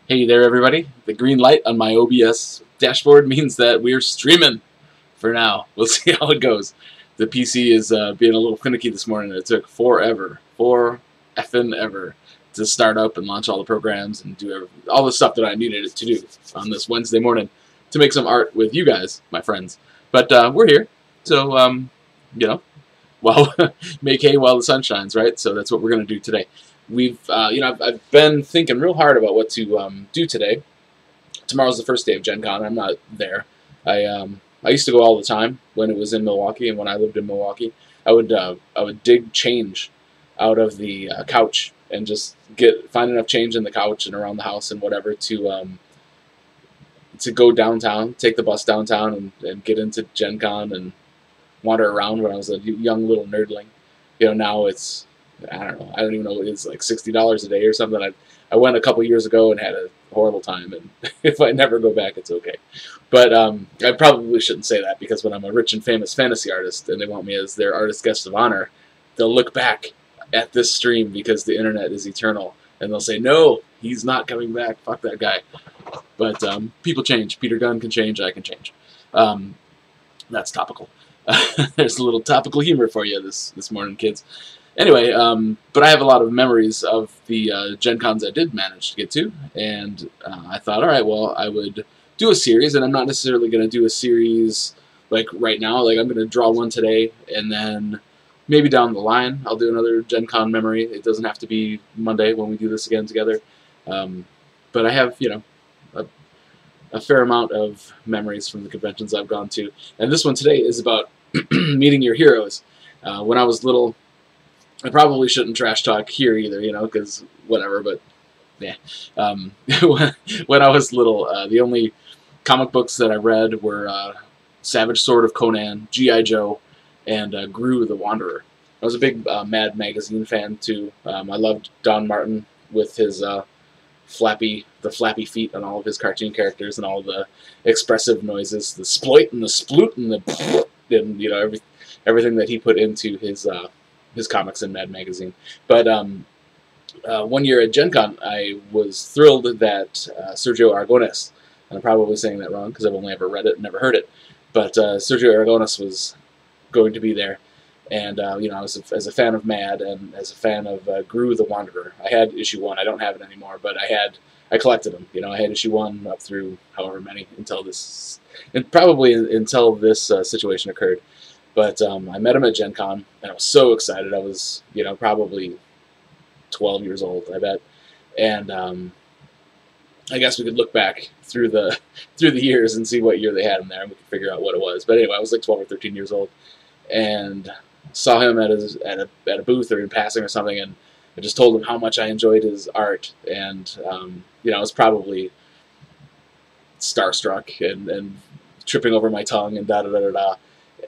Hey there, everybody. The green light on my OBS dashboard means that we're streaming for now. We'll see how it goes. The PC is being a little finicky this morning. It took forever, effing ever, to start up and launch all the programs and do all the stuff that I needed it to do on this Wednesday morning to make some art with you guys, my friends. But we're here, so, well, make hay while the sun shines, right? So that's what we're going to do today. I've been thinking real hard about what to do today. Tomorrow's the first day of Gen Con. I'm not there. I used to go all the time when it was in Milwaukee, and when I lived in Milwaukee, I would dig change out of the couch and just find enough change in the couch and around the house and whatever to go downtown, take the bus downtown, and get into Gen Con and wander around when I was a young little nerdling. Now it's, I don't know. I don't even know. It's like $60 a day or something. I went a couple years ago and had a horrible time, and if I never go back, it's okay. But I probably shouldn't say that, because when I'm a rich and famous fantasy artist and they want me as their artist guest of honor, they'll look back at this stream because the internet is eternal, and they'll say, no, he's not coming back. Fuck that guy. But people change. Peter Gunn can change. I can change. That's topical. There's a little topical humor for you this morning, kids. Anyway, but I have a lot of memories of the Gen Cons I did manage to get to, and I thought, all right, well, I would do a series, and I'm not necessarily going to do a series like right now. Like, I'm going to draw one today, and then maybe down the line I'll do another Gen Con memory. It doesn't have to be Monday when we do this again together. But I have, a fair amount of memories from the conventions I've gone to, and this one today is about meeting your heroes. When I was little, I probably shouldn't trash talk here either, because whatever, but yeah. When I was little, the only comic books that I read were Savage Sword of Conan, G.I. Joe, and Gru the Wanderer. I was a big Mad Magazine fan, too. I loved Don Martin with his flappy feet on all of his cartoon characters and all the expressive noises, the sploit and the sploot and the and, everything that he put into his comics in Mad Magazine. But one year at Gen Con, I was thrilled that Sergio Aragonés, and I'm probably saying that wrong because I've only ever read it and never heard it, but Sergio Aragonés was going to be there. And, as a fan of Mad and as a fan of Gru the Wanderer, I had issue 1. I don't have it anymore, but I collected them. I had issue 1 up through however many until this situation occurred. But I met him at Gen Con, and I was so excited. I was, probably 12 years old, I bet. And I guess we could look back through the years and see what year they had him there, and we could figure out what it was. But anyway, I was like 12 or 13 years old, and saw him at a booth or in passing or something, and I just told him how much I enjoyed his art, and I was probably starstruck and tripping over my tongue and da-da-da-da-da.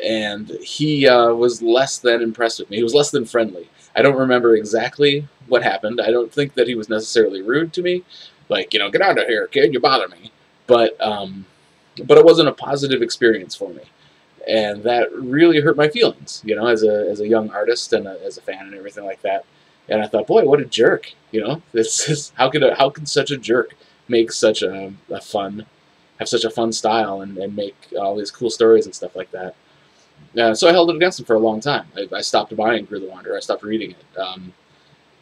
And he was less than impressed with me. He was less than friendly. I don't remember exactly what happened. I don't think that he was necessarily rude to me, like, get out of here, kid, you bother me. But it wasn't a positive experience for me, and that really hurt my feelings, as a young artist and as a fan and everything like that. And I thought, boy, what a jerk, This is how could such a jerk make such have such a fun style and make all these cool stories and stuff like that. So I held it against him for a long time. I stopped buying Gru the Wanderer. I stopped reading it.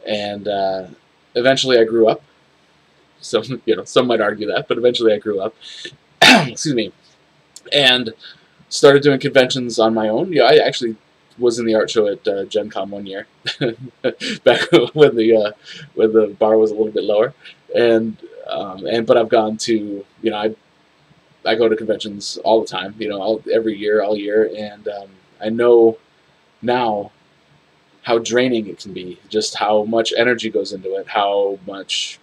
And eventually I grew up. So, some might argue that, but eventually I grew up. Excuse me. And started doing conventions on my own. I actually was in the art show at Gen Con one year, back when the bar was a little bit lower. But I've gone to, I go to conventions all the time, every year, all year, and I know now how draining it can be, just how much energy goes into it, how much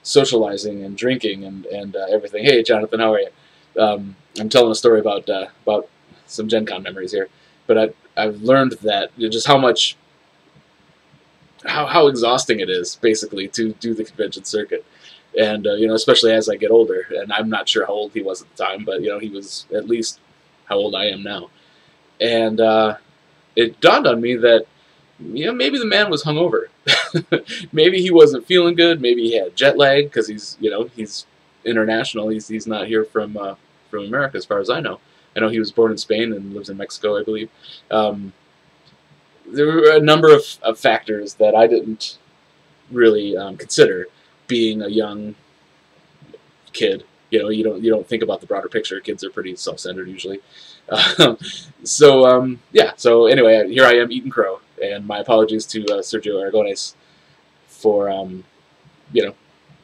socializing and drinking and everything. Hey, Jonathan, how are you? I'm telling a story about some Gen Con memories here, but I've learned that just how exhausting it is, basically, to do the convention circuit. And, especially as I get older, and I'm not sure how old he was at the time, but, he was at least how old I am now. And it dawned on me that maybe the man was hungover. Maybe he wasn't feeling good. Maybe he had jet lag because he's international. He's not here from America, as far as I know. I know he was born in Spain and lives in Mexico, I believe. Um, there were a number of factors that I didn't really consider being a young kid. You don't think about the broader picture. Kids are pretty self-centered usually. Yeah. So anyway, here I am eating crow, and my apologies to Sergio Aragones for you know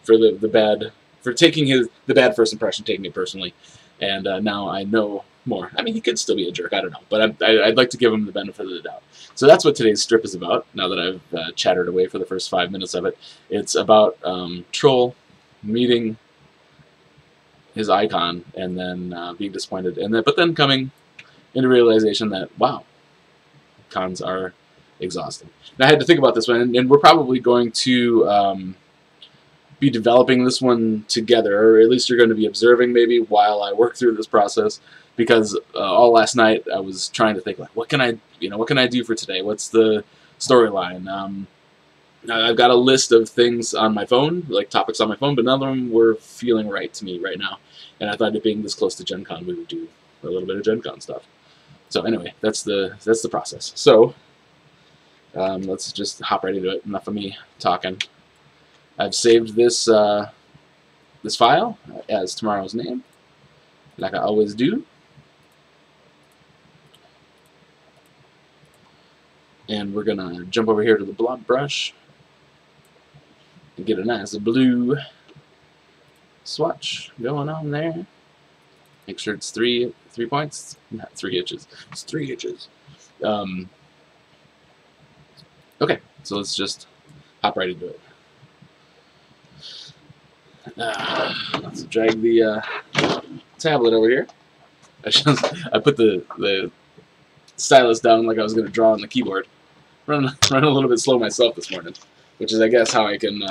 for the bad for taking the bad first impression, taking it personally, and now I know more. I mean, he could still be a jerk. I don't know, but I'd like to give him the benefit of the doubt. So that's what today's strip is about. Now that I've chattered away for the first 5 minutes of it, it's about Troll meeting his icon and then being disappointed, but then coming into realization that wow, cons are exhausting. Now I had to think about this one, and we're probably going to be developing this one together, or at least you're going to be observing maybe while I work through this process. Because all last night I was trying to think like, what can I do for today? What's the storyline? I've got a list of things on my phone, like topics on my phone, but none of them were feeling right to me right now. And I thought it being this close to Gen Con, we would do a little bit of Gen Con stuff. So anyway, that's the process. So let's just hop right into it. Enough of me talking. I've saved this this file as tomorrow's name, like I always do. And we're gonna jump over here to the blob brush and get a nice blue swatch going on there. Make sure it's 3 points, not 3 inches. It's 3 inches. Okay, so let's just hop right into it. Let's drag the tablet over here. I put the stylus down like I was going to draw on the keyboard. Run a little bit slow myself this morning, which is, I guess, how I can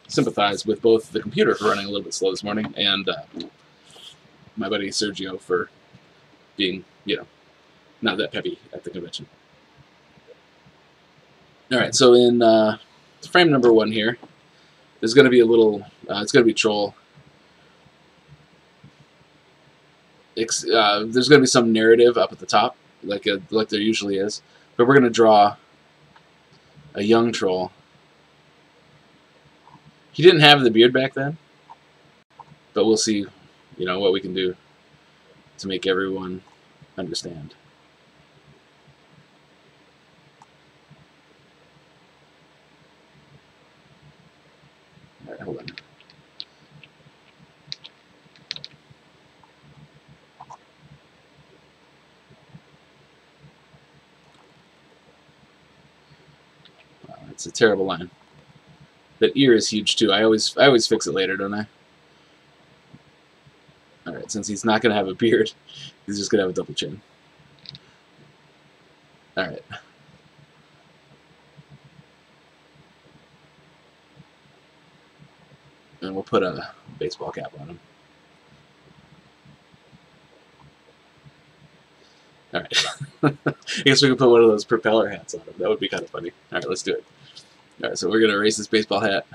sympathize with both the computer for running a little bit slow this morning and my buddy Sergio for being, not that peppy at the convention. All right, so in frame number 1 here, there's going to be a little. It's going to be Troll. There's going to be some narrative up at the top, like there usually is. But we're going to draw a young Troll. He didn't have the beard back then, but we'll see, what we can do to make everyone understand. All right, hold on. It's a terrible line. That ear is huge too. I always fix it later, don't I? All right, since he's not gonna have a beard, he's just gonna have a double chin. All right. And we'll put a baseball cap on him. All right. I guess we can put one of those propeller hats on him. That would be kind of funny. All right, let's do it. All right, so we're going to erase this baseball hat.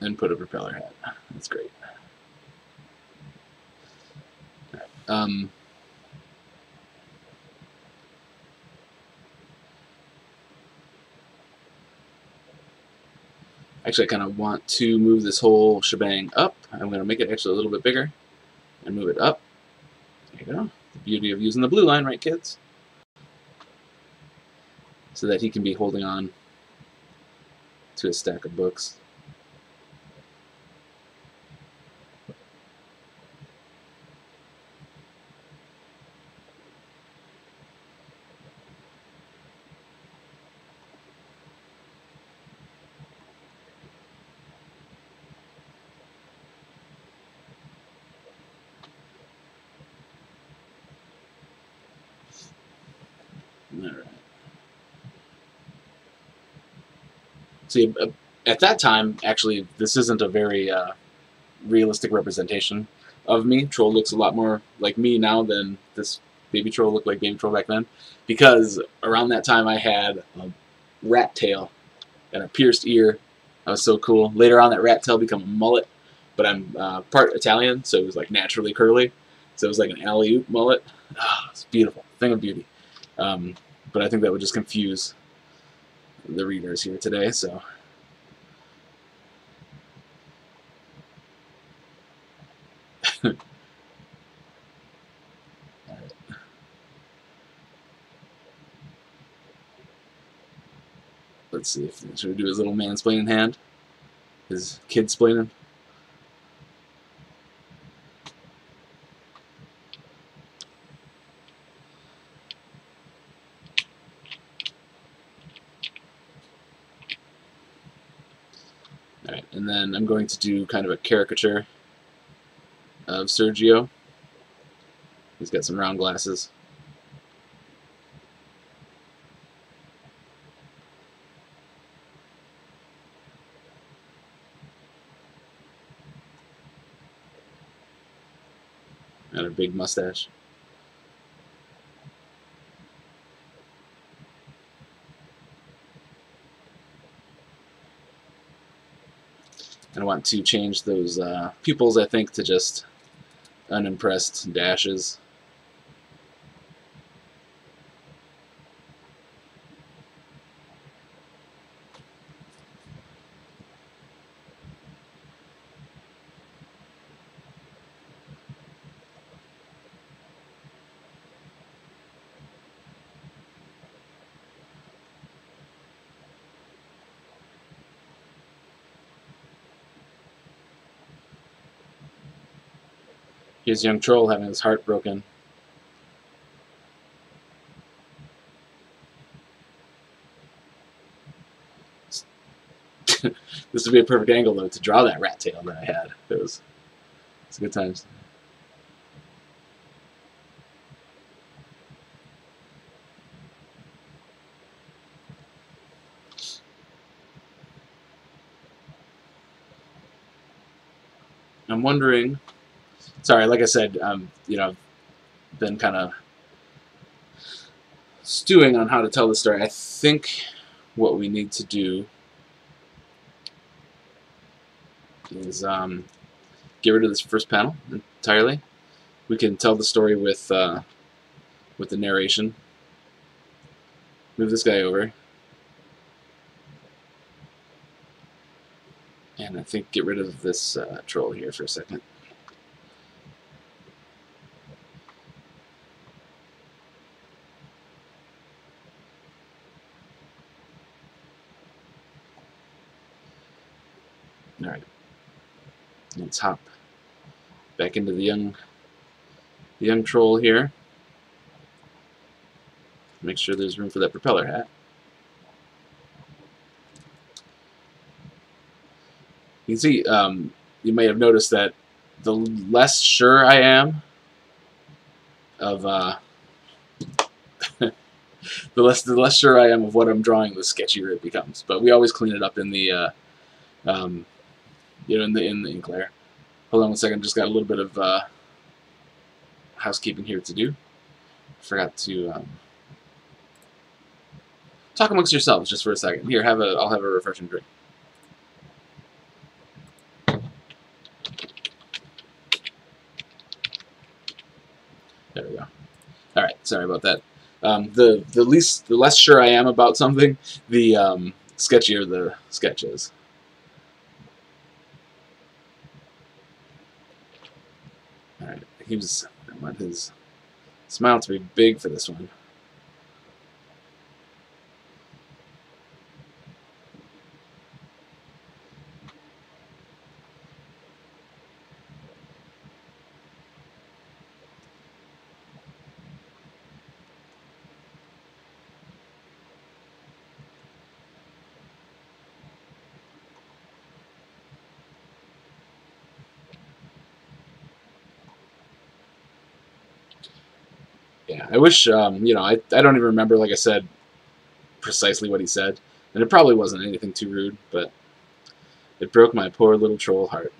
And put a propeller hat. That's great. All right. Actually, I kind of want to move this whole shebang up. I'm going to make it actually a little bit bigger and move it up. There you go. The beauty of using the blue line, right, kids? So that he can be holding on to a stack of books. All right. See, at that time, actually, this isn't a very realistic representation of me. Troll looks a lot more like me now than this baby troll looked like baby troll back then, because around that time I had a rat tail and a pierced ear. That was so cool. Later on, that rat tail became a mullet, but I'm part Italian, so it was like naturally curly. So it was like an alley-oop mullet. Oh, it's beautiful, thing of beauty. But I think that would just confuse the readers here today. So. Let's see if should we do his little mansplaining hand, his kid-splaining. All right, and then I'm going to do kind of a caricature of Sergio. He's got some round glasses. And a big mustache. And I want to change those pupils, I think, to just unimpressed dashes. Here's young troll having his heart broken. This would be a perfect angle, though, to draw that rat tail that I had. It's good times. I'm wondering. Sorry, like I said, you know, I've been kind of stewing on how to tell the story. I think what we need to do is get rid of this first panel entirely. We can tell the story with the narration. Move this guy over. And I think get rid of this troll here for a second. All right. Let's hop back into the young troll here. Make sure there's room for that propeller hat. You can see, you may have noticed that the less sure I am of the less sure I am of what I'm drawing, the sketchier it becomes. But we always clean it up in the you know, in the ink layer. Hold on one second, just got a little bit of housekeeping here to do. Forgot to talk amongst yourselves just for a second. Here, I'll have a refreshing drink. There we go. All right, sorry about that. The less sure I am about something, the sketchier the sketch is. All right, I want his smile to be big for this one. Yeah, I wish, you know, I don't even remember, like I said, precisely what he said. And it probably wasn't anything too rude, but it broke my poor little troll heart.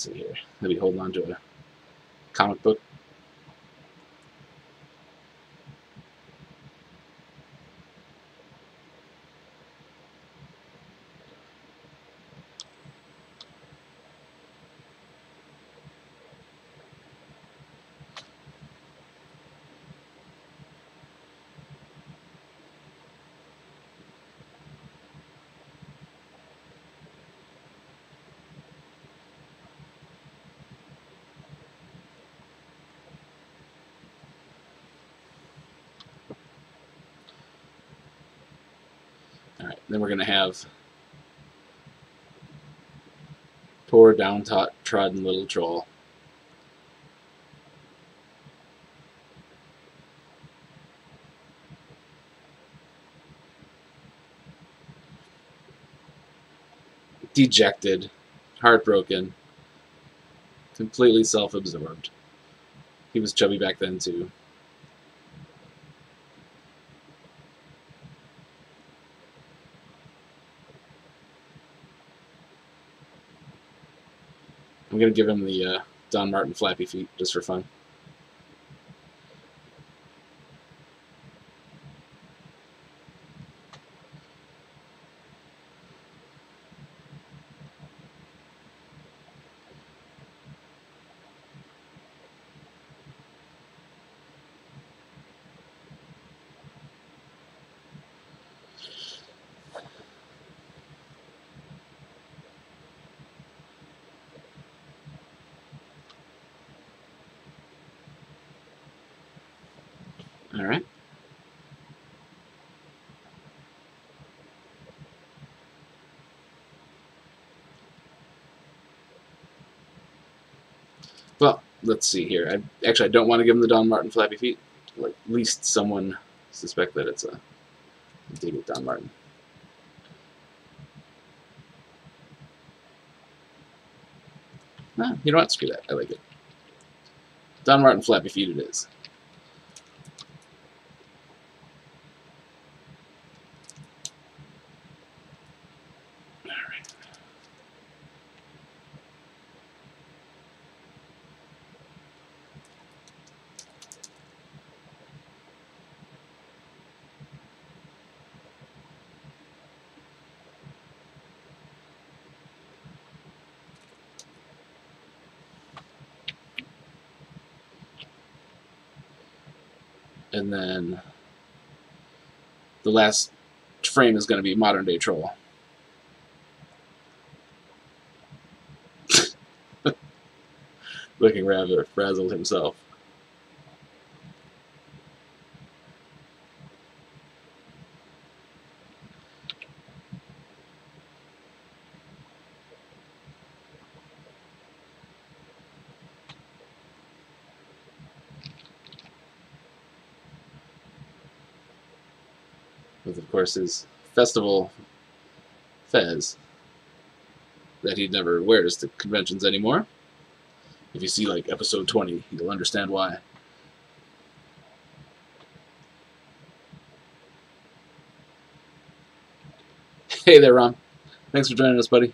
Let's see here. I'll be holding on to a comic book. Alright, then we're going to have poor downtrodden little troll. Dejected, heartbroken, completely self-absorbed. He was chubby back then too. I'm going to give him the Don Martin flappy feet just for fun. All right. Well, let's see here. I don't want to give him the Don Martin flappy feet. Like, at least someone suspect that it's a dig at Don Martin. You know what? Screw that. I like it. Don Martin flappy feet it is. And then the last frame is going to be modern day troll. Looking rather frazzled himself. With, of course, his festival fez that he never wears to conventions anymore. If you see, like, episode 20, you'll understand why. Hey there, Ron. Thanks for joining us, buddy.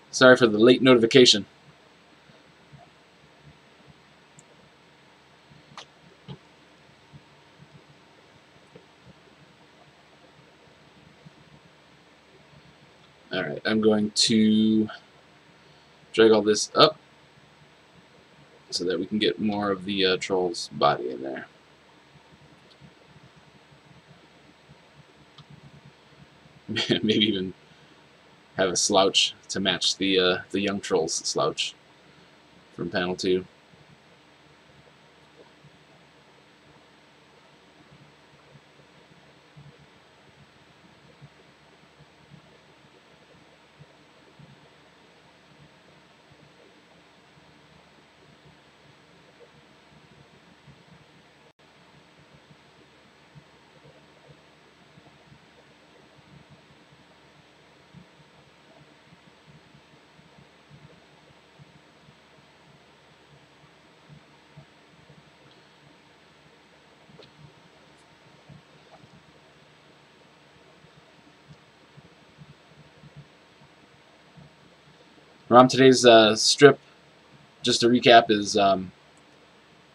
Sorry for the late notification. Alright, I'm going to drag all this up so that we can get more of the troll's body in there. Maybe even have a slouch to match the young troll's slouch from panel 2. Around today's strip, just to recap, is about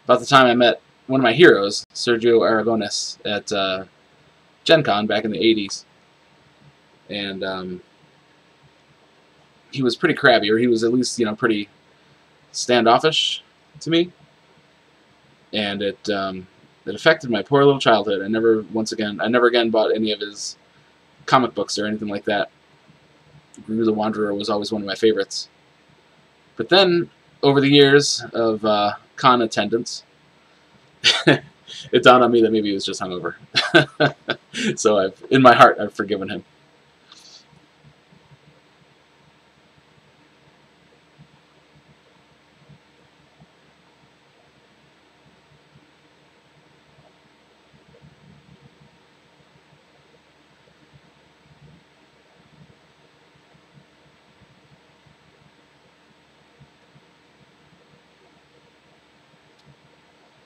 the time I met one of my heroes, Sergio Aragones, at Gen Con back in the 80s. And he was pretty crabby, or he was at least, pretty standoffish to me. And it affected my poor little childhood. I never again bought any of his comic books or anything like that. Gru the Wanderer was always one of my favorites. But then, over the years of con attendance, it dawned on me that maybe he was just hungover. So in my heart, I've forgiven him.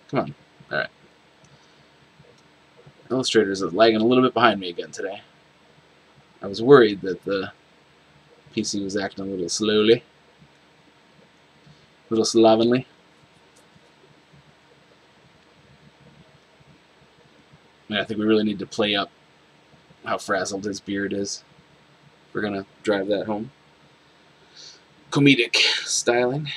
Come on. Alright. Illustrator's lagging a little bit behind me again today. I was worried that the PC was acting a little slowly. A little slovenly. And I think we really need to play up how frazzled his beard is. We're going to drive that home. Comedic styling.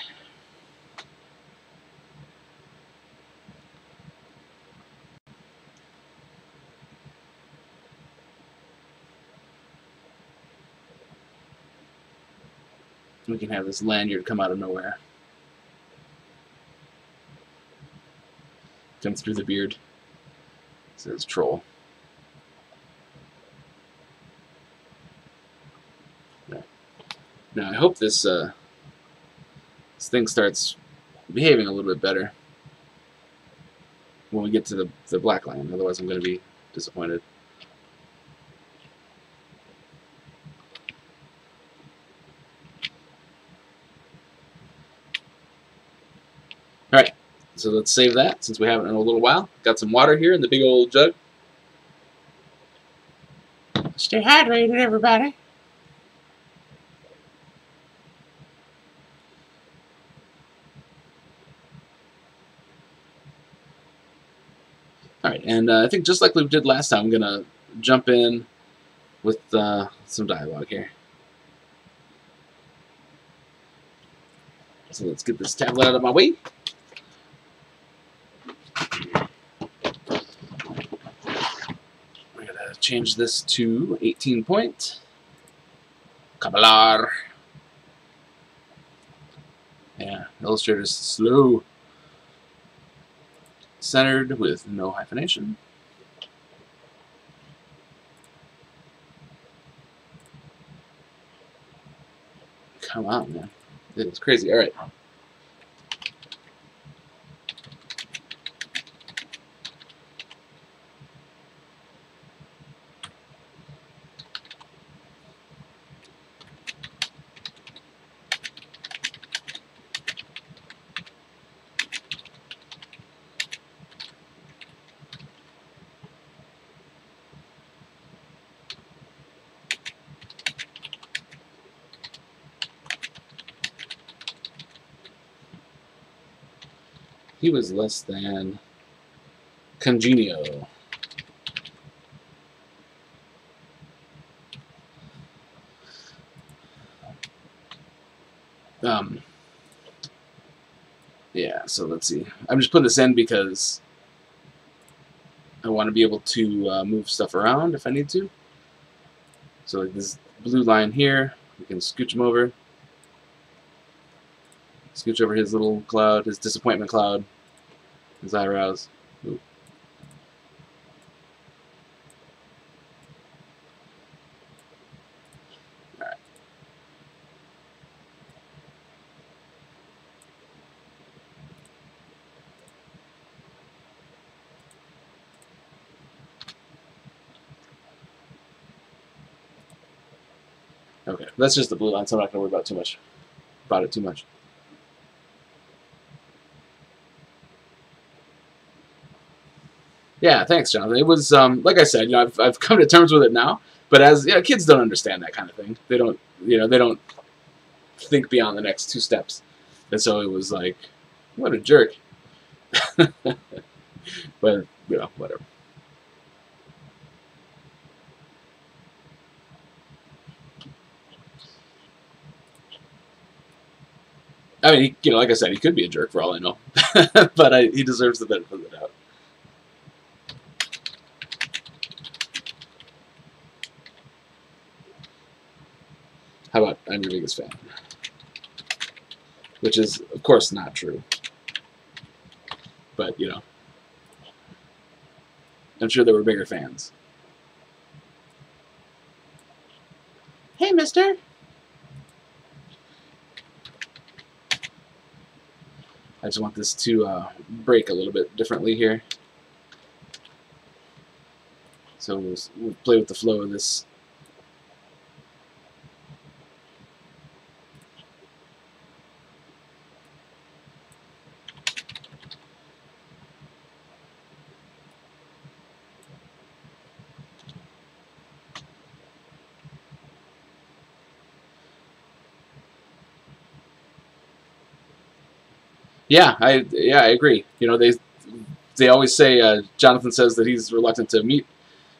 We can have this lanyard come out of nowhere. Come through the beard. It says troll. Now I hope this thing starts behaving a little bit better when we get to the black line. Otherwise I'm going to be disappointed. Alright, so let's save that since we haven't in a little while. Got some water here in the big old jug. Stay hydrated, everybody. Alright, and I think just like we did last time, I'm going to jump in with some dialogue here. So let's get this tablet out of my way. We're going to change this to 18 point. Cabalar. Yeah, Illustrator's slow. Centered with no hyphenation. Come on, man. It's crazy. All right. He was less than congenial. Yeah, so let's see. I'm just putting this in because I want to be able to move stuff around if I need to. So like this blue line here, we can scooch him over. Scooch over his little cloud, his disappointment cloud, his eyebrows. Ooh. Alright. Okay, that's just the blue line, so I'm not going to worry about it too much. Yeah, thanks, Jonathan. It was like I said, I've come to terms with it now. But as kids don't understand that kind of thing. They don't, think beyond the next 2 steps. And so it was like, what a jerk. But, you know, whatever. I mean, you know, like I said, he could be a jerk for all I know. But he deserves the benefit of the doubt. How about I'm your biggest fan? Which is, of course, not true. But, you know, I'm sure there were bigger fans. Hey, mister. I just want this to break a little bit differently here. So we'll play with the flow of this. Yeah, I agree. You know, they always say Jonathan says that he's reluctant to meet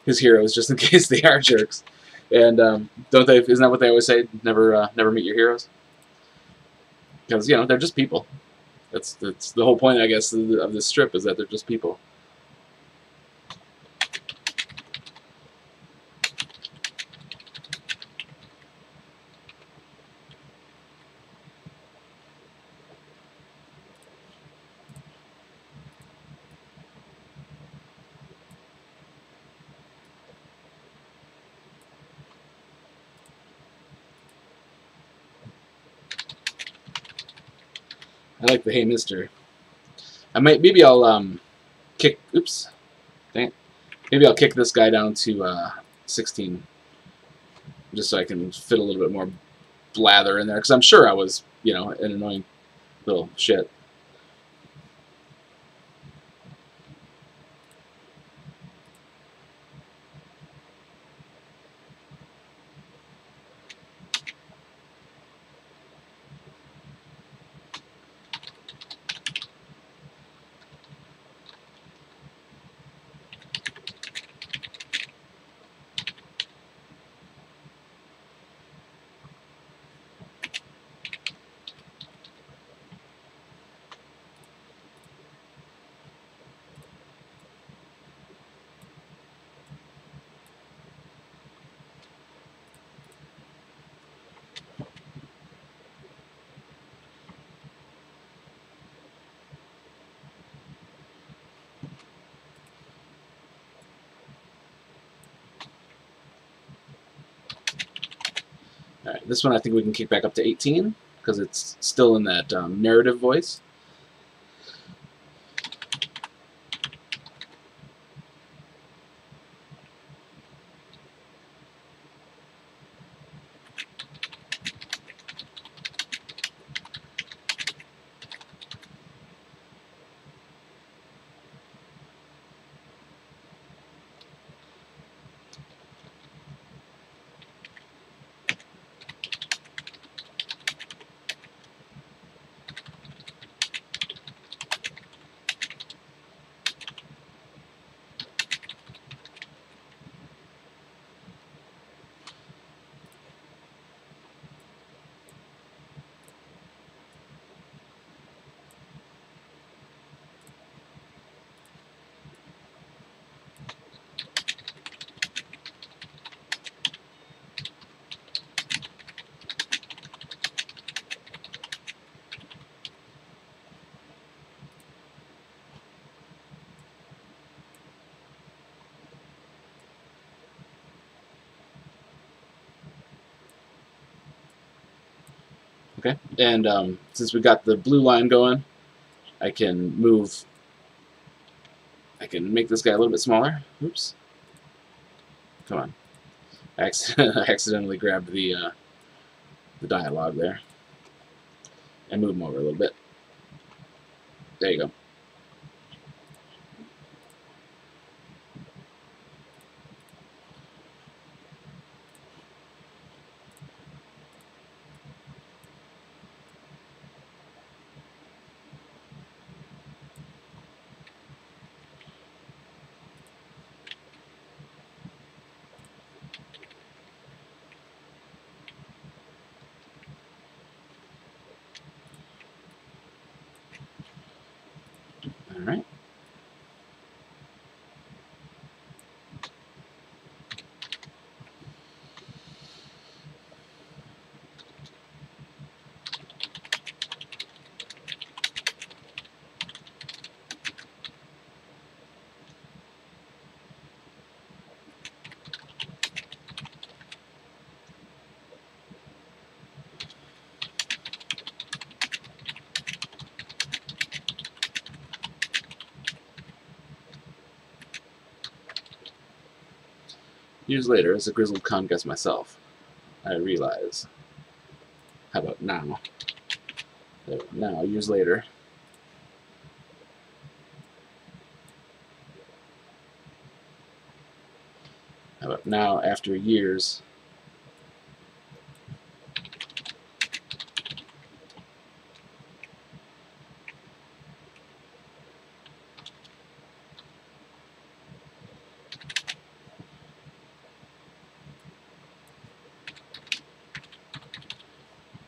his heroes just in case they are jerks. And don't they? Isn't that what they always say? Never meet your heroes. Because you know they're just people. That's the whole point, I guess, of this strip is that they're just people. I like the hey mister. Maybe I'll kick. Oops, dang it. Maybe I'll kick this guy down to 16, just so I can fit a little bit more blather in there. Because I'm sure I was, you know, an annoying little shit. All right, this one I think we can kick back up to 18 because it's still in that narrative voice. Okay, and since we got the blue line going, I can move. I can make this guy a little bit smaller. Oops. Come on. I accidentally grabbed the dialogue there. And move him over a little bit. There you go. All right. Years later, as a grizzled conquest myself, I realize. How about now? Now, years later. How about now, after years?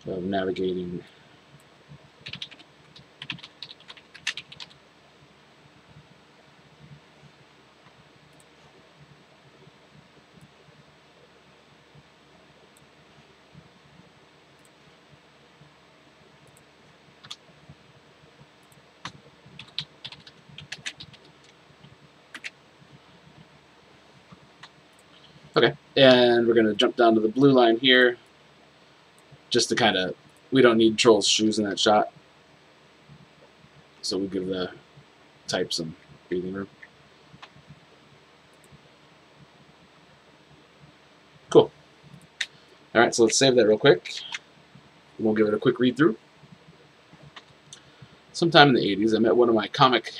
Of navigating Okay, and we're going to jump down to the blue line here, just to kind of, we don't need Troll's shoes in that shot, so we give the type some breathing room. Cool. All right, so let's save that real quick. We'll give it a quick read through. Sometime in the 80s, I met one of my comic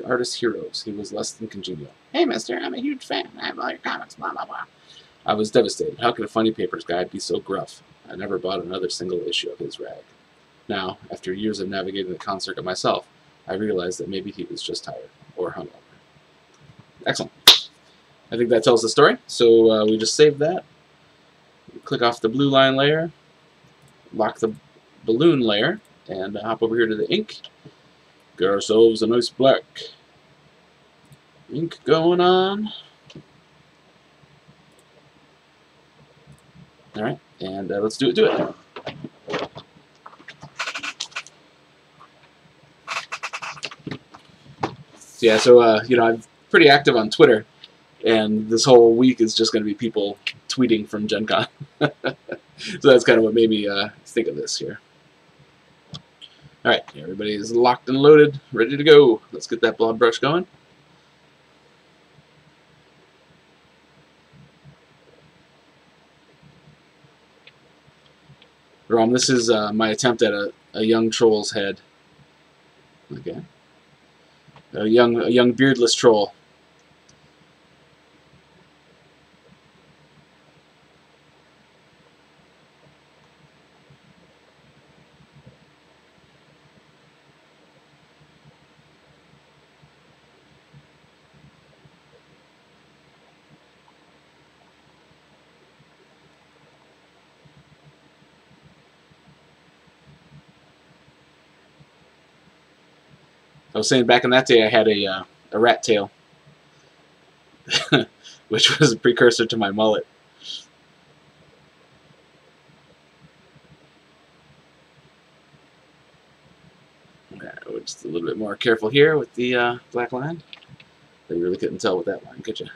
artist heroes. He was less than congenial. Hey, mister, I'm a huge fan. I have all your comics, blah, blah, blah. I was devastated. How could a funny papers guy be so gruff? I never bought another single issue of his rag. Now, after years of navigating the con circuit myself, I realized that maybe he was just tired or hungover. Excellent. I think that tells the story. So we just save that. Click off the blue line layer, lock the balloon layer, and hop over here to the ink. Get ourselves a nice black ink going on. All right, and let's do it. So yeah, so you know, I'm pretty active on Twitter, and this whole week is just going to be people tweeting from Gen Con. So that's kind of what made me think of this here. All right, everybody is locked and loaded, ready to go. Let's get that blob brush going. Rom, this is my attempt at a young troll's head. Okay, a young beardless troll. I was saying back in that day I had a rat tail, which was a precursor to my mullet. We're just a little bit more careful here with the black line. You really couldn't tell with that line, could you?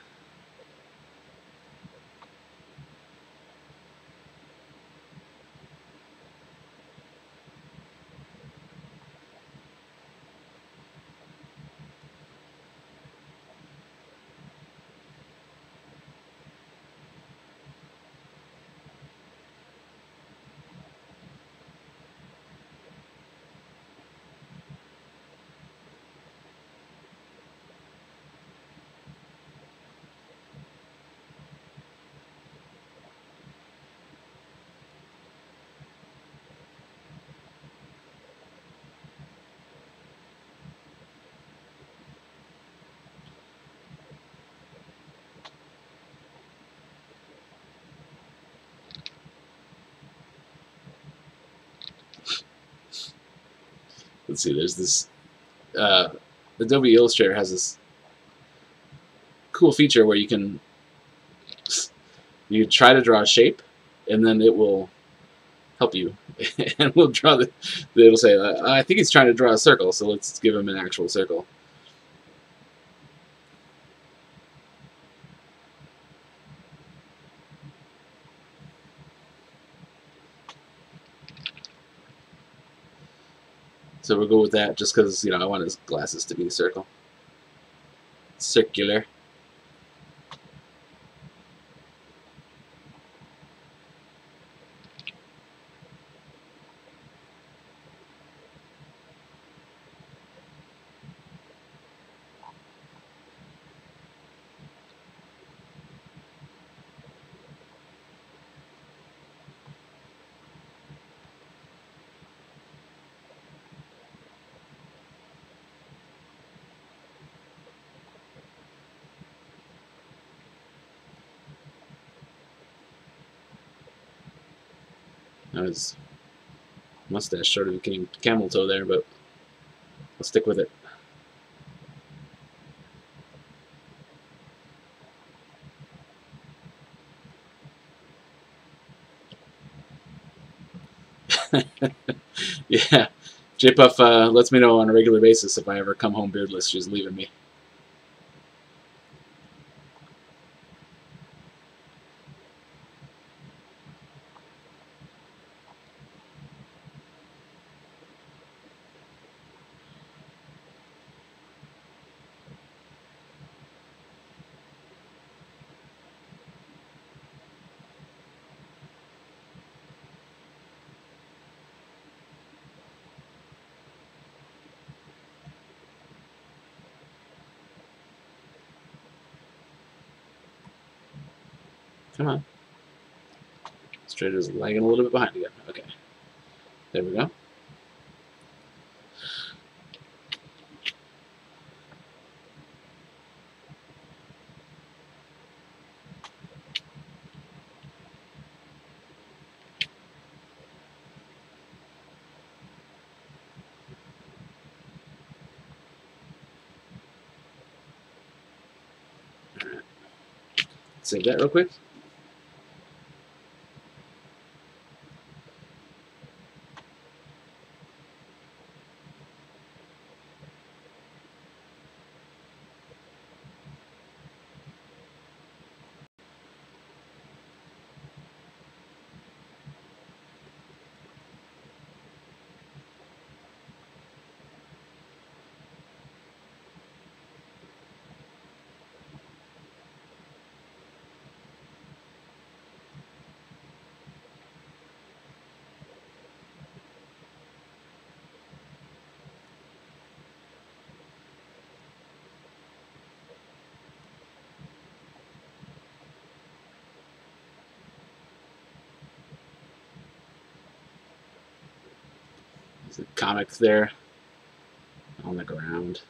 Let's see, there's this Adobe Illustrator has this cool feature where you try to draw a shape, and then it will help you, and we'll draw it'll say, I think he's trying to draw a circle, so let's give him an actual circle. So we'll go with that just because, I want his glasses to be a circle. Circular. Now his mustache sort of became camel toe there, but I'll stick with it. Yeah, J-Puff lets me know on a regular basis if I ever come home beardless, she's leaving me. Come on. Straight is lagging a little bit behind again. Okay. There we go. Alright. Save that real quick. There's a comic there on the ground.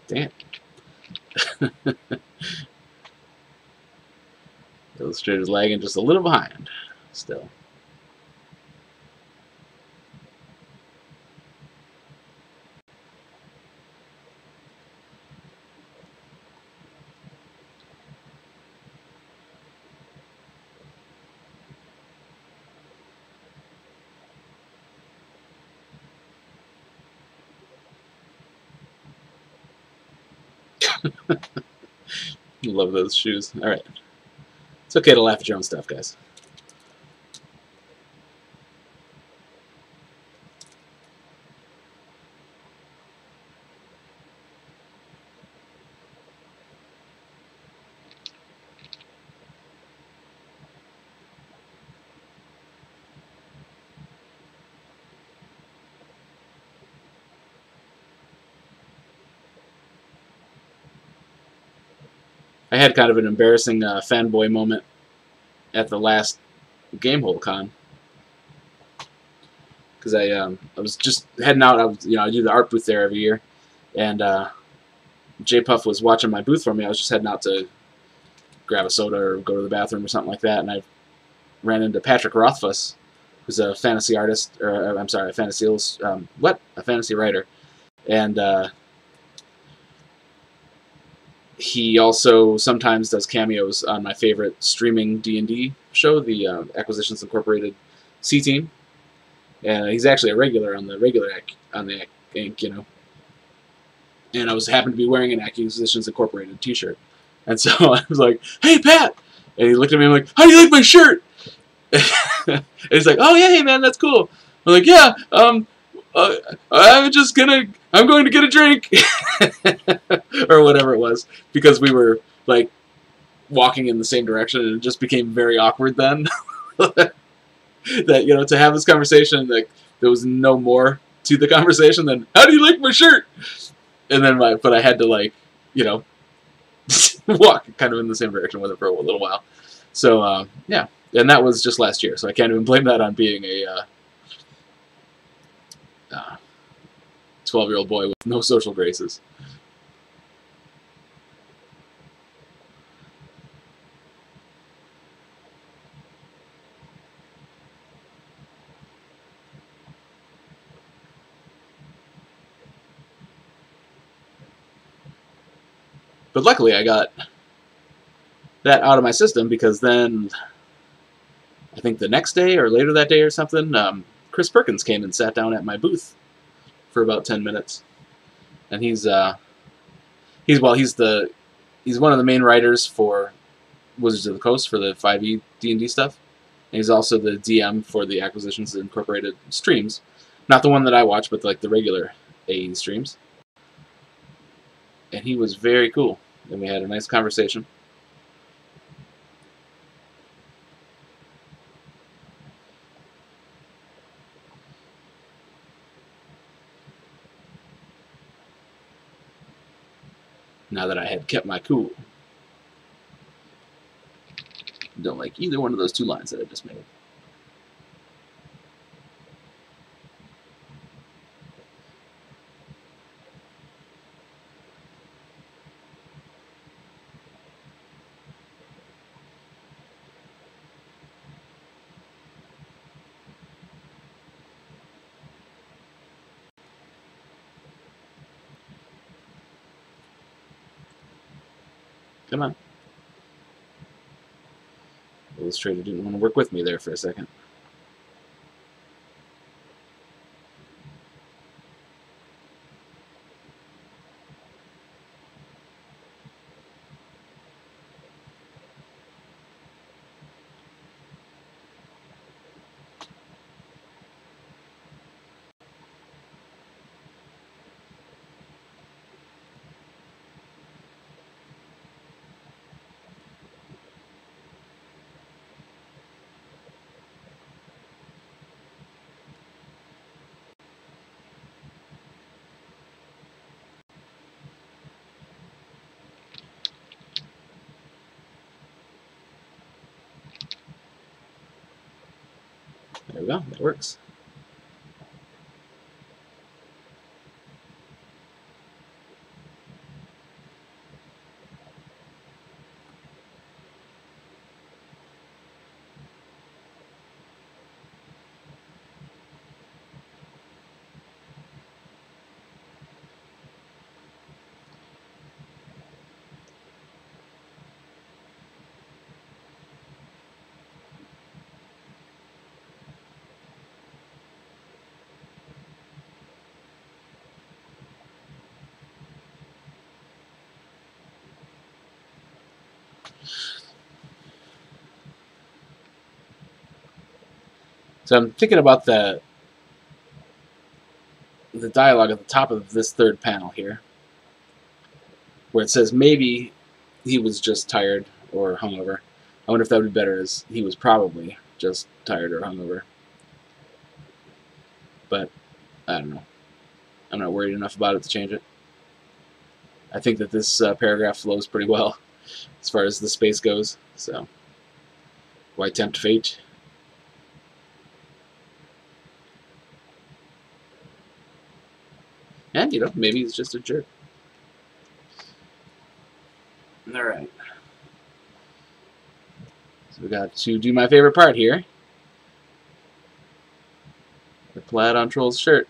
Damn. Illustrator's lagging just a little behind still. Love those shoes. Alright. It's okay to laugh at your own stuff, guys. I had kind of an embarrassing fanboy moment at the last Gamehole Con because I was just heading out. I do the art booth there every year, and J Puff was watching my booth for me. I was just heading out to grab a soda or go to the bathroom or something like that, and I ran into Patrick Rothfuss, who's a fantasy artist, or I'm sorry, a fantasy writer, and he also sometimes does cameos on my favorite streaming D&D show, the Acquisitions Incorporated C Team, and he's actually a regular on the Inc. And I was happened to be wearing an Acquisitions Incorporated T-shirt, and so I was like, "Hey, Pat," and he looked at me and like, "How do you like my shirt?" And he's like, "Oh yeah, hey man, that's cool." I'm like, "Yeah, I'm going to get a drink," or whatever it was, because we were like walking in the same direction, and it just became very awkward then. That to have this conversation, like there was no more to the conversation than "How do you like my shirt?" And then but I had to walk kind of in the same direction with it for a little while. So yeah, and that was just last year, so I can't even blame that on being a 12-year-old boy with no social graces. But luckily I got that out of my system, because then I think the next day or later that day or something, Chris Perkins came and sat down at my booth for about 10 minutes, and he's one of the main writers for Wizards of the Coast for the 5e D&D stuff, and he's also the DM for the Acquisitions Incorporated streams, not the one that I watch, but like the regular AE streams. And he was very cool, and we had a nice conversation. Now that I had kept my cool. Don't like either one of those two lines that I just made. Come on. Illustrator didn't want to work with me there for a second. There we go. That works. So I'm thinking about the dialogue at the top of this third panel here, where it says maybe he was just tired or hungover. I wonder if that would be better as he was probably just tired or hungover. But I don't know. I'm not worried enough about it to change it. I think that this paragraph flows pretty well. as far as the space goes. So why tempt fate? And, you know, maybe he's just a jerk. Alright. So we got to do my favorite part here. The plaid on Troll's shirt.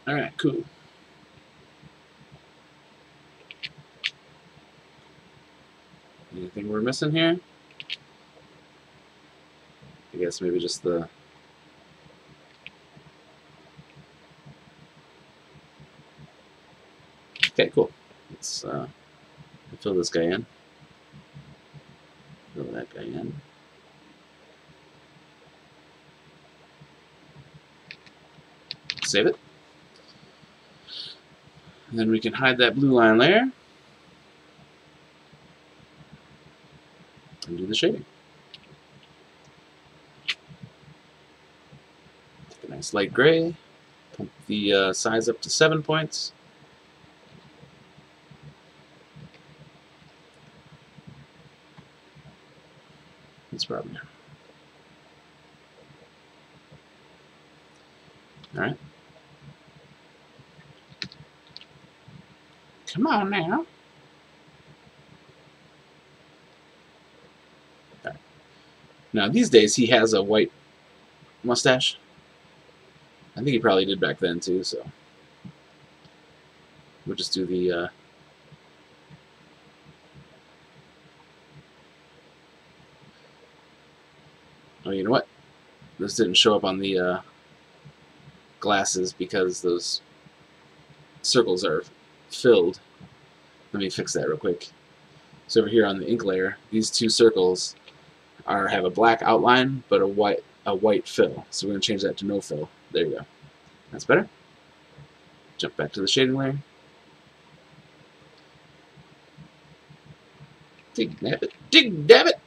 Alright, cool. Anything we're missing here? I guess maybe just the... Okay, cool. Let's fill this guy in. Fill that guy in. Save it. And then we can hide that blue line there. And do the shading. Take a nice light gray. Pump the size up to 7 points. That's probably... Alright. Come on now. Right. Now these days he has a white mustache. I think he probably did back then too, so we'll just do the oh, you know what? This didn't show up on the glasses because those circles are filled. Let me fix that real quick. So over here on the ink layer, these two circles have a black outline but a white fill. So we're going to change that to no fill. There you go. That's better. Jump back to the shading layer. Dig nabbit. Dig nabbit.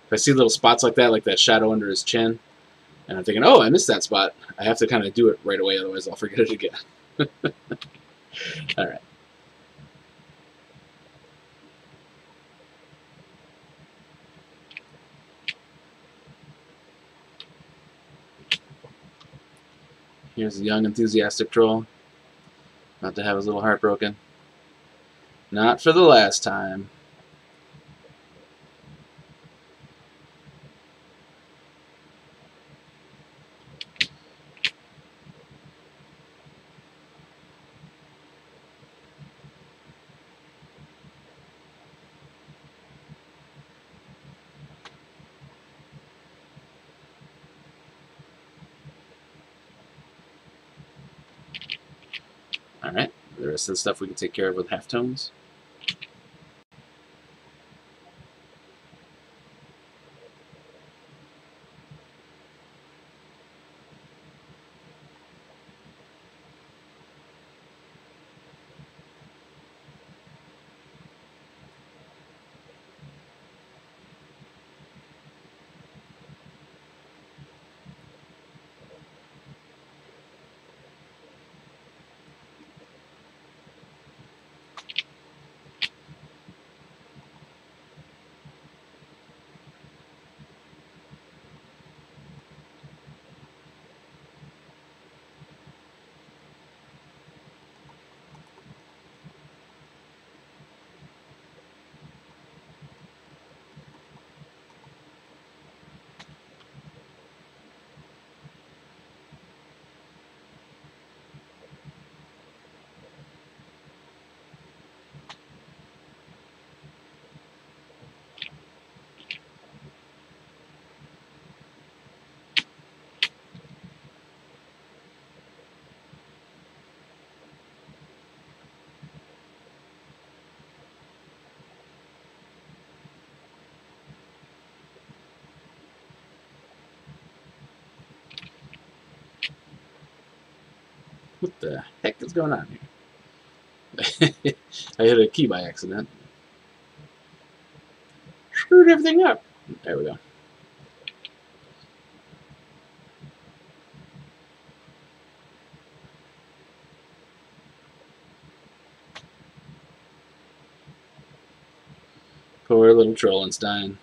If I see little spots like that shadow under his chin, and I'm thinking, oh, I missed that spot, I have to kind of do it right away, otherwise I'll forget it again. Alright. Here's a young, enthusiastic troll. About to have his little heart broken. Not for the last time. Alright, the rest of the stuff we can take care of with halftones. What the heck is going on here? I hit a key by accident. Screwed everything up. There we go. Poor little Trollenstein.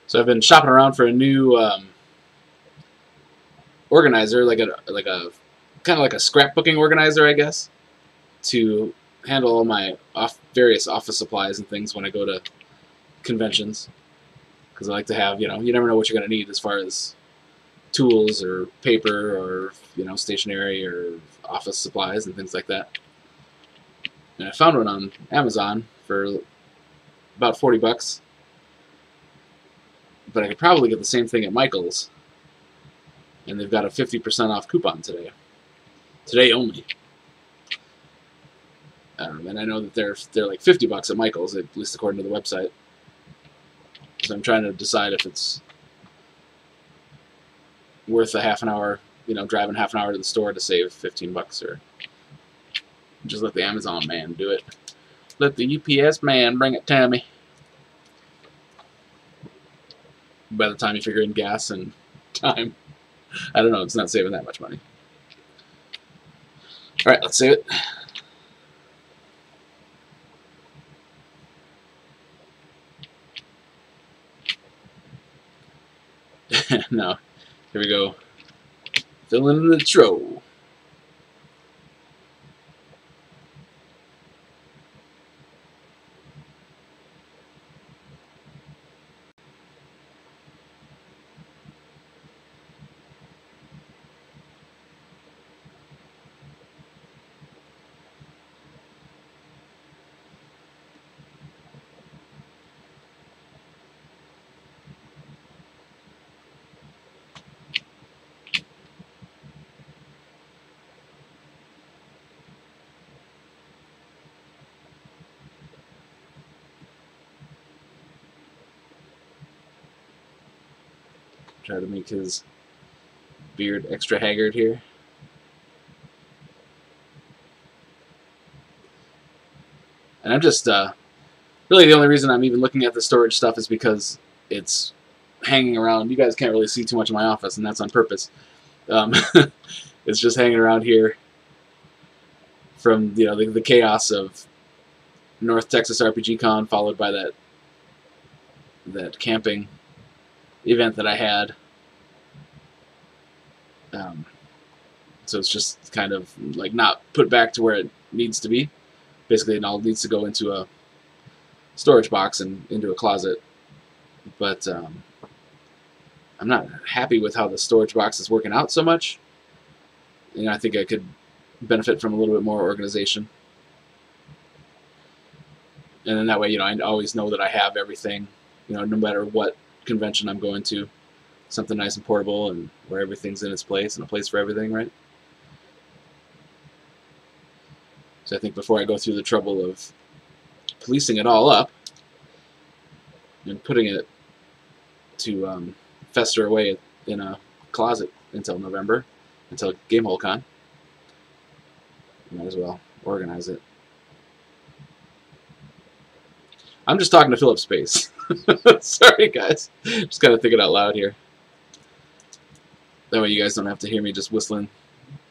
So I've been shopping around for a new organizer, like a kind of like a scrapbooking organizer, I guess, to handle all my various office supplies and things when I go to conventions. Because I like to have, you never know what you're going to need as far as tools or paper or, stationery or office supplies and things like that. And I found one on Amazon for about 40 bucks. But I could probably get the same thing at Michael's. And they've got a 50% off coupon today. Today only. And I know that they're like 50 bucks at Michael's, at least according to the website. So I'm trying to decide if it's worth a half an hour, driving half an hour to the store to save 15 bucks, or just let the Amazon man do it. Let the UPS man bring it to me. By the time you figure in gas and time, I don't know, it's not saving that much money. Alright, let's save it. No, here we go. Fill in the tro. Try to make his beard extra haggard here. And I'm just, really the only reason I'm even looking at the storage stuff is because it's hanging around. You guys can't really see too much of my office, and that's on purpose. It's just hanging around here from, the chaos of North Texas RPG Con, followed by that camping event that I had. So it's just kind of like not put back to where it needs to be. Basically, it all needs to go into a storage box and into a closet. But I'm not happy with how the storage box is working out so much. I think I could benefit from a little bit more organization. And then that way, I always know that I have everything, no matter what convention I'm going to. Something nice and portable, and where everything's in its place, and a place for everything, right? So I think before I go through the trouble of policing it all up and putting it to fester away in a closet until November, until Gamehole Con, might as well organize it. I'm just talking to fill up space. Sorry, guys. Just gotta think it out loud here. That way you guys don't have to hear me just whistling,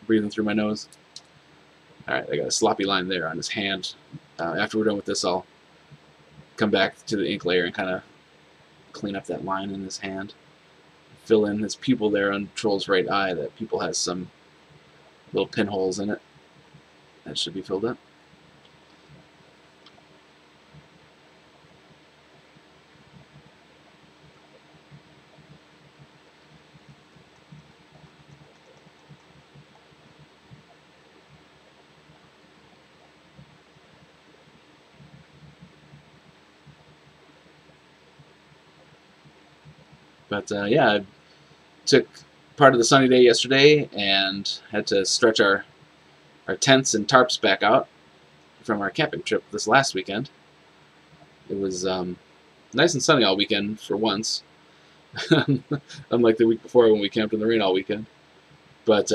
breathing through my nose. Alright, I got a sloppy line there on his hand. After we're done with this, I'll come back to the ink layer and kind of clean up that line in his hand. Fill in his pupil there on Troll's right eye. That pupil has some little pinholes in it. That should be filled up. But yeah, I took part of the sunny day yesterday and had to stretch our tents and tarps back out from our camping trip this last weekend. It was nice and sunny all weekend for once, unlike the week before when we camped in the rain all weekend. But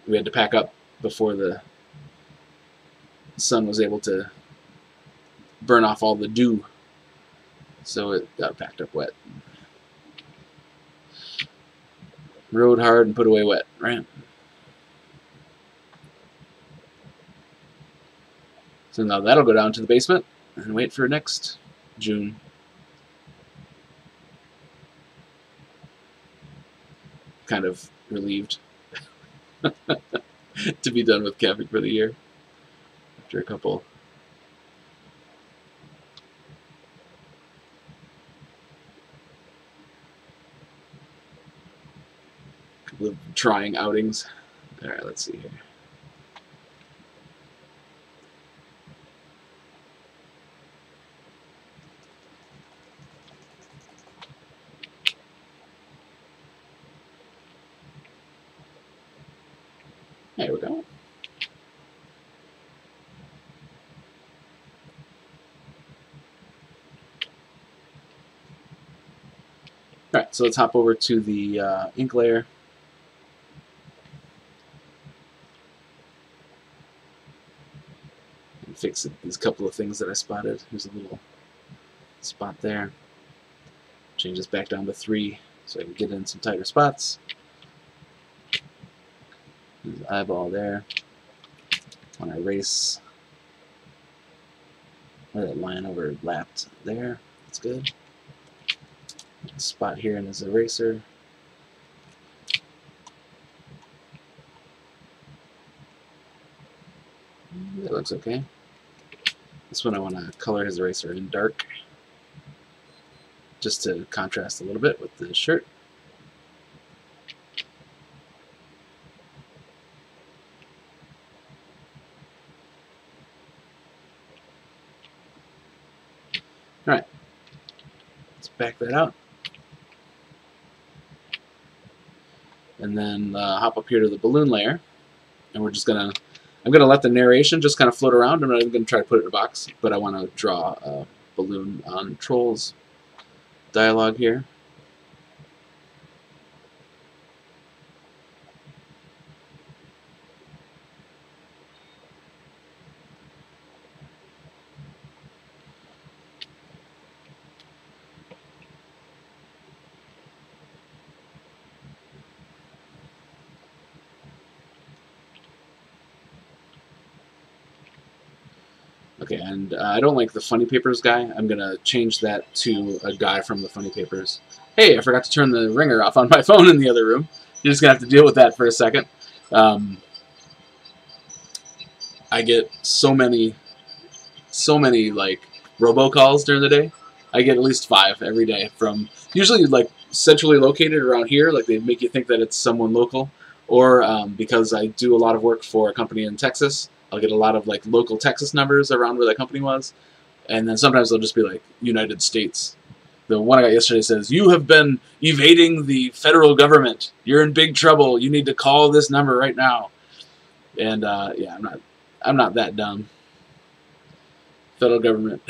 we had to pack up before the sun was able to burn off all the dew, so it got packed up wet. Rode hard and put away wet, right? So now that'll go down to the basement and wait for next June. Kind of relieved to be done with camping for the year after a couple of trying outings. Alright, let's see here. There we go. Alright, so let's hop over to the ink layer. And fix these couple of things that I spotted. There's a little spot there. Change this back down to 3 so I can get in some tighter spots. There's an eyeball there. When I erase where that line overlapped there, that's good. Spot here in his eraser. That looks okay. This one I want to color his eraser in dark, just to contrast a little bit with the shirt. Alright, let's back that out. And then hop up here to the balloon layer. And we're just going to, I'm going to let the narration just kind of float around. I'm not even going to try to put it in a box, but I want to draw a balloon on Troll's dialogue here. Okay, and I don't like the Funny Papers guy. I'm going to change that to a guy from the Funny Papers. Hey, I forgot to turn the ringer off on my phone in the other room. You're just going to have to deal with that for a second. I get so many like robocalls during the day. I get at least 5 every day from usually like centrally located around here. Like they make you think that it's someone local, or because I do a lot of work for a company in Texas, I'll get a lot of like local Texas numbers around where that company was, and then sometimes they'll just be like United States. The one I got yesterday says, "You have been evading the federal government. You're in big trouble. You need to call this number right now." And yeah, I'm not that dumb. Federal government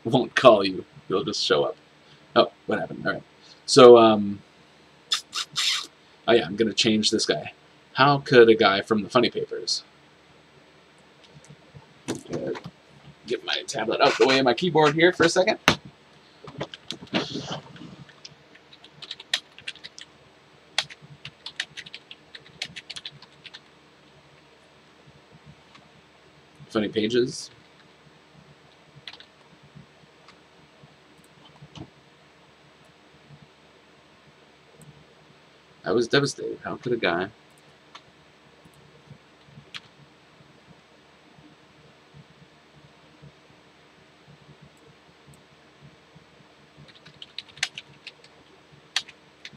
won't call you. They'll just show up. Oh, what happened? All right. So, oh yeah, I'm gonna change this guy. How could a guy from the Funny Papers? Get my tablet out the way of my keyboard here for a second. funny pages. I was devastated. How could a guy...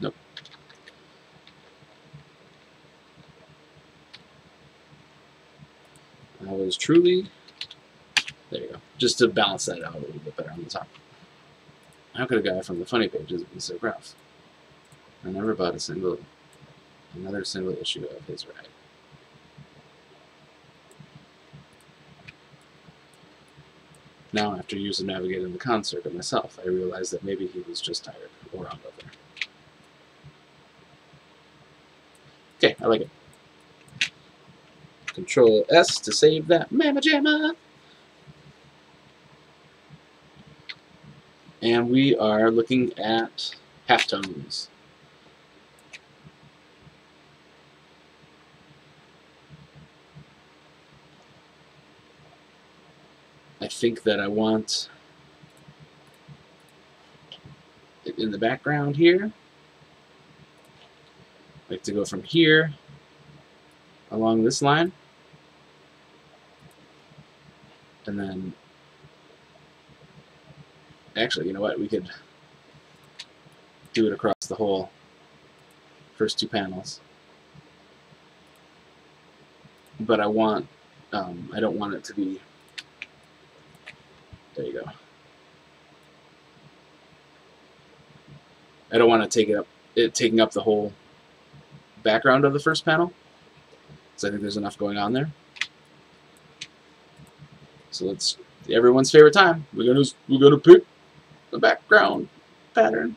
Nope. I was truly... There you go. Just to balance that out a little bit better on the top. How could a guy from the funny pages be so gross? I never bought another single issue of his rag. Now, after years of navigating the con circuit myself, I realized that maybe he was just tired or hungover. Okay, I like it. Control S to save that Mamma Jamma. And we are looking at halftones. I think that I want it in the background here. I like to go from here along this line. And then, actually, you know what? We could do it across the whole first two panels. But I want, I don't want it to be, there you go. I don't want to taking up the whole background of the first panel. So I think there's enough going on there. So let's, everyone's favorite time. We're gonna pick the background pattern.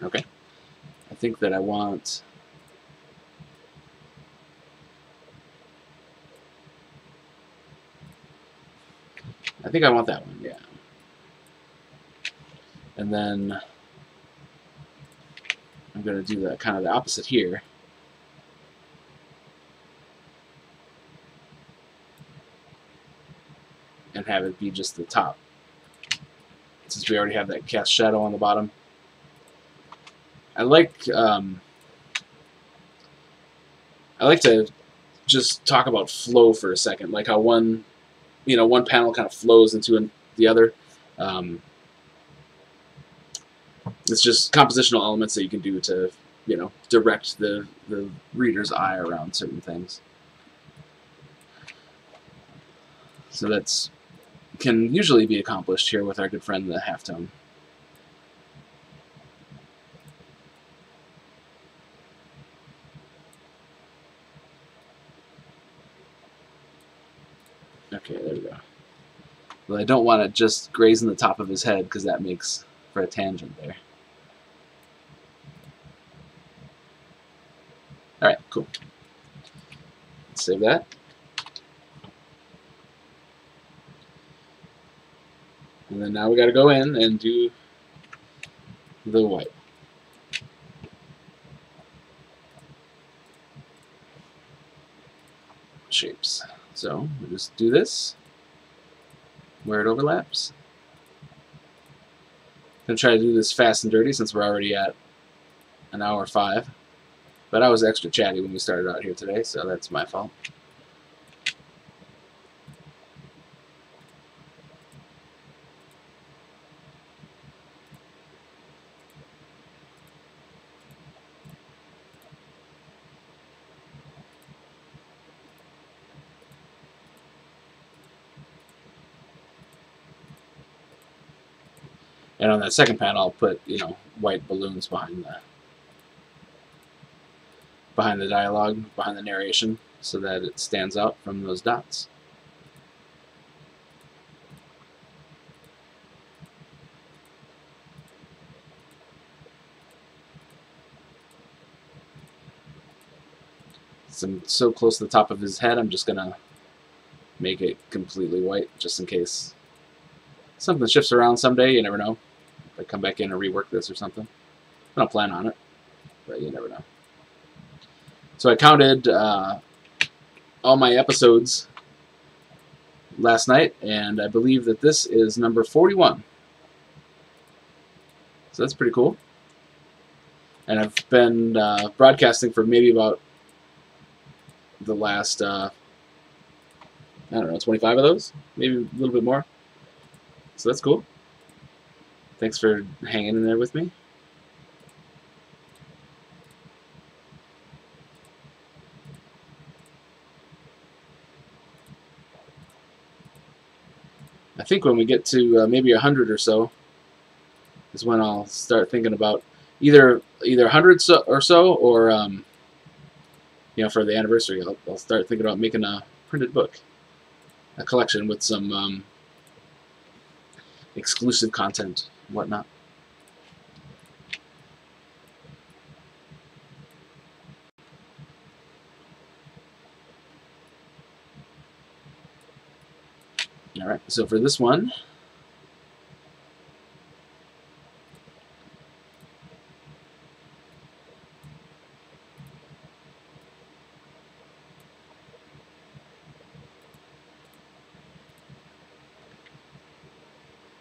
Okay. I think that I want that one, yeah. And then I'm going to do the kind of the opposite here. And have it be just the top. Since we already have that cast shadow on the bottom. I like to just talk about flow for a second, like how one panel kind of flows into the other. It's just compositional elements that you can do to, direct the reader's eye around certain things. So that's can usually be accomplished here with our good friend the halftone. Okay, there we go. Well, I don't want it just grazing the top of his head because that makes for a tangent there. Alright, cool. Let's save that. And then now we got to go in and do the white. Shapes. So we just do this where it overlaps. I'm going to try to do this fast and dirty since we're already at an hour 5. But I was extra chatty when we started out here today, so that's my fault. And on that second panel, I'll put, white balloons behind the dialogue, behind the narration, so that it stands out from those dots. Since I'm so close to the top of his head, I'm just gonna make it completely white, just in case something shifts around someday. You never know. If I come back in and rework this or something. I don't plan on it, but you never know. So I counted all my episodes last night, and I believe that this is number 41. So that's pretty cool. And I've been broadcasting for maybe about the last, I don't know, 25 of those? Maybe a little bit more. So that's cool. Thanks for hanging in there with me. I think when we get to maybe 100 or so is when I'll start thinking about either 100 or so, or you know, for the anniversary, I'll start thinking about making a printed book, a collection with some exclusive content and whatnot. All right, so for this one,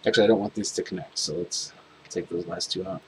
actually I don't want these to connect, so let's take those last two out.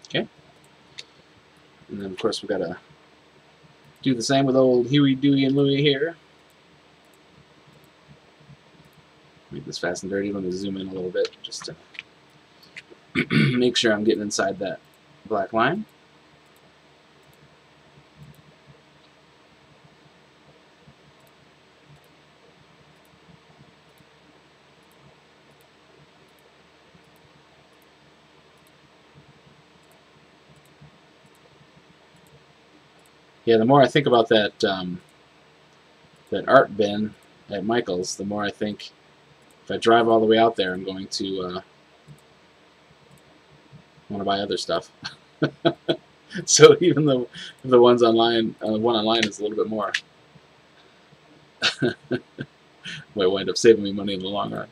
Okay. And then, of course, we've got to do the same with old Huey, Dewey, and Louie here. Make this fast and dirty. Let me zoom in a little bit just to make sure I'm getting inside that black line. Yeah, the more I think about that that art bin at Michael's, the more I think if I drive all the way out there, I'm going to want to buy other stuff. So even though the ones online, one online is a little bit more, might wind up saving me money in the long run.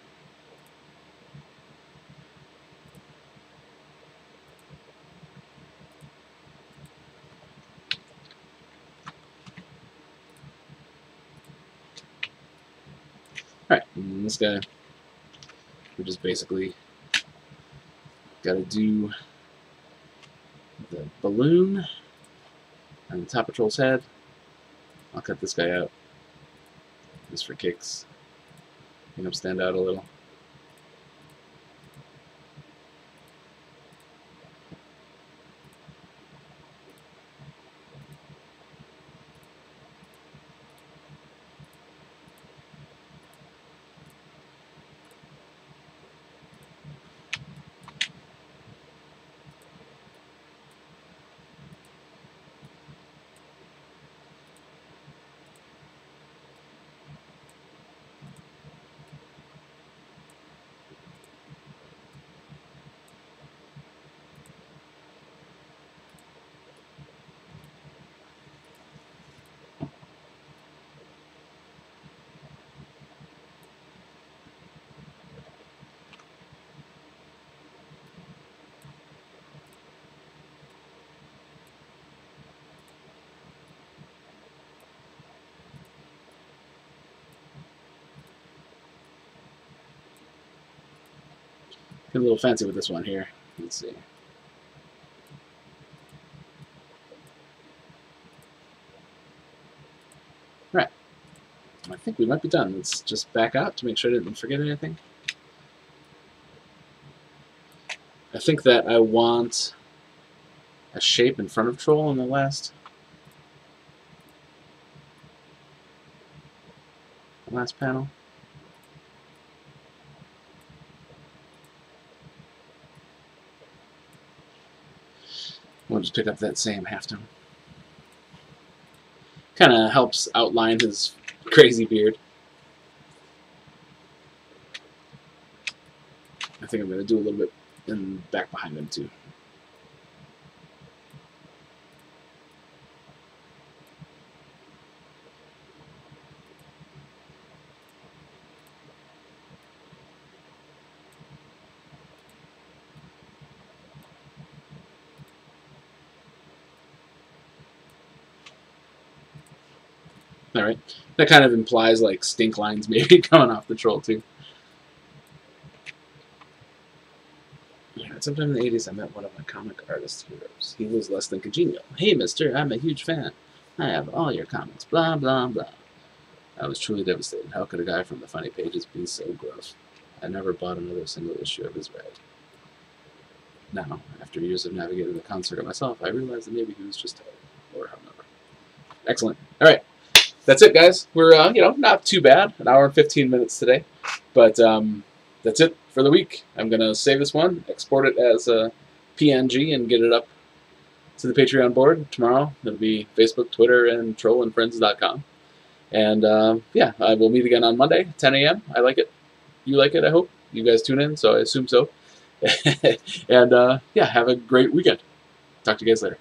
Alright, and this guy, we just basically got to do the balloon on the top of Troll's head. I'll cut this guy out just for kicks. Make him stand out a little. Get a little fancy with this one here. Let's see. I think we might be done. Let's just back out to make sure I didn't forget anything. I think that I want a shape in front of troll in the last panel. We'll just pick up that same halftone. Kind of helps outline his crazy beard. I think I'm going to do a little bit in back behind him too. All right, that kind of implies like stink lines maybe coming off the troll too. Yeah, sometime in the 80s I met one of my comic artist heroes. He was less than congenial. Hey mister, I'm a huge fan. I have all your comics, blah blah blah. I was truly devastated. How could a guy from the funny pages be so gruff? I never bought another single issue of his rag. Now, after years of navigating the concert myself, I realized that maybe he was just tired, or however. Excellent. All right. That's it, guys. We're, not too bad. An hour and 15 minutes today. But that's it for the week. I'm going to save this one, export it as a PNG, and get it up to the Patreon board tomorrow. It'll be Facebook, Twitter, and trollandfriends.com. And, yeah, I will meet again on Monday, 10 a.m. I like it. You like it, I hope. You guys tune in, so I assume so. And, yeah, have a great weekend. Talk to you guys later.